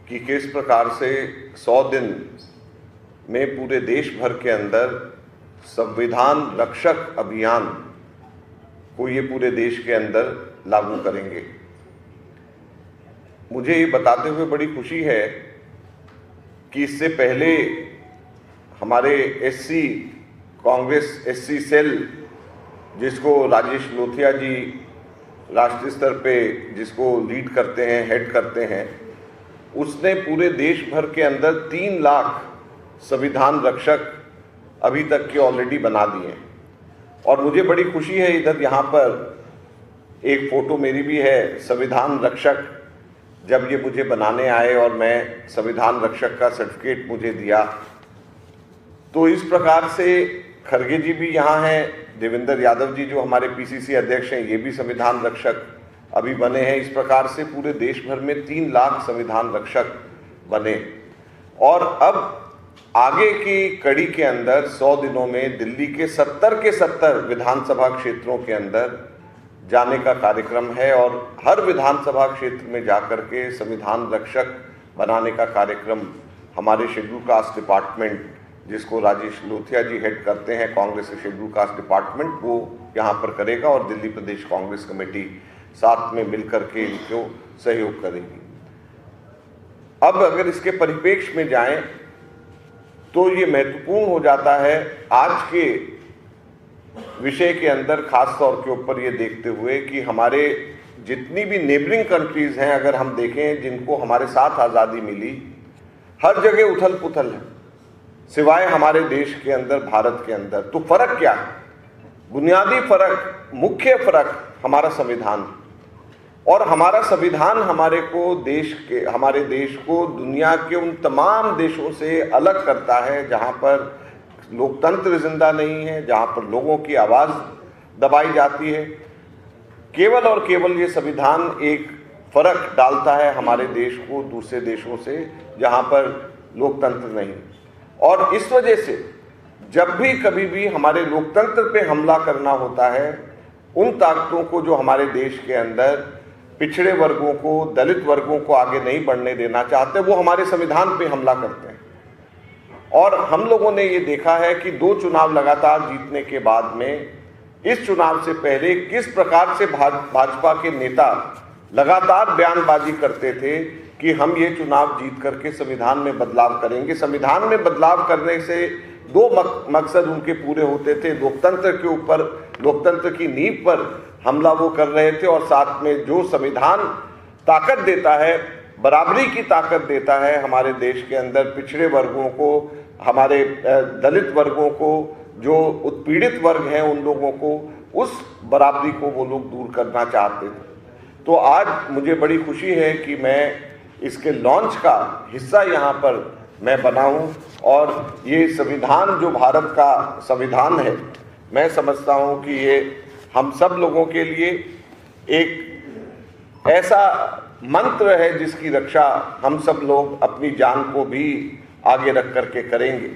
कि किस प्रकार से 100 दिन में पूरे देश भर के अंदर संविधान रक्षक अभियान को ये पूरे देश के अंदर लागू करेंगे। मुझे ये बताते हुए बड़ी खुशी है कि इससे पहले हमारे एससी कांग्रेस एससी सेल, जिसको राजेश लोथिया जी राष्ट्रीय स्तर पे जिसको लीड करते हैं, हेड करते हैं, उसने पूरे देश भर के अंदर 3 लाख संविधान रक्षक अभी तक के ऑलरेडी बना दिए हैं। और मुझे बड़ी खुशी है, इधर यहाँ पर एक फ़ोटो मेरी भी है। संविधान रक्षक जब ये मुझे बनाने आए और मैं संविधान रक्षक का सर्टिफिकेट मुझे दिया, तो इस प्रकार से खरगे जी भी यहाँ हैं, देवेंद्र यादव जी जो हमारे पीसीसी अध्यक्ष हैं, ये भी संविधान रक्षक अभी बने हैं। इस प्रकार से पूरे देश भर में 3 लाख संविधान रक्षक बने। और अब आगे की कड़ी के अंदर 100 दिनों में दिल्ली के 70 के 70 विधानसभा क्षेत्रों के अंदर जाने का कार्यक्रम है और हर विधानसभा क्षेत्र में जाकर के संविधान रक्षक बनाने का कार्यक्रम हमारे शेड्यूल कास्ट डिपार्टमेंट, जिसको राजेश लोथिया जी हेड करते हैं, कांग्रेस के शेड्यूल कास्ट डिपार्टमेंट, वो यहाँ पर करेगा और दिल्ली प्रदेश कांग्रेस कमेटी साथ में मिलकर के इनको सहयोग करेगी। अब अगर इसके परिप्रेक्ष्य में जाएं तो ये महत्वपूर्ण हो जाता है आज के विषय के अंदर, खास तौर के ऊपर ये देखते हुए कि हमारे जितनी भी नेबरिंग कंट्रीज हैं, अगर हम देखें जिनको हमारे साथ आज़ादी मिली, हर जगह उथल पुथल है सिवाय हमारे देश के अंदर, भारत के अंदर। तो फर्क क्या है? बुनियादी फर्क, मुख्य फर्क हमारा संविधान है। और हमारा संविधान हमारे देश को दुनिया के उन तमाम देशों से अलग करता है जहां पर लोकतंत्र जिंदा नहीं है, जहां पर लोगों की आवाज़ दबाई जाती है। केवल और केवल ये संविधान एक फर्क डालता है हमारे देश को दूसरे देशों से जहां पर लोकतंत्र नहीं। और इस वजह से जब भी कभी भी हमारे लोकतंत्र पे हमला करना होता है, उन ताकतों को जो हमारे देश के अंदर पिछड़े वर्गों को, दलित वर्गों को आगे नहीं बढ़ने देना चाहते, वो हमारे संविधान पे हमला करते हैं। और हम लोगों ने ये देखा है कि 2 चुनाव लगातार जीतने के बाद में, इस चुनाव से पहले किस प्रकार से भाजपा के नेता लगातार बयानबाजी करते थे कि हम ये चुनाव जीत करके संविधान में बदलाव करेंगे। संविधान में बदलाव करने से 2 मकसद उनके पूरे होते थे। लोकतंत्र के ऊपर, लोकतंत्र की नींव पर हमला वो कर रहे थे, और साथ में जो संविधान ताकत देता है, बराबरी की ताकत देता है हमारे देश के अंदर पिछड़े वर्गों को, हमारे दलित वर्गों को, जो उत्पीड़ित वर्ग हैं उन लोगों को, उस बराबरी को वो लोग दूर करना चाहते थे। तो आज मुझे बड़ी खुशी है कि मैं इसके लॉन्च का हिस्सा यहाँ पर मैं बना हूँ। और ये संविधान जो भारत का संविधान है, मैं समझता हूँ कि ये हम सब लोगों के लिए एक ऐसा मंत्र है जिसकी रक्षा हम सब लोग अपनी जान को भी आगे रख करके करेंगे।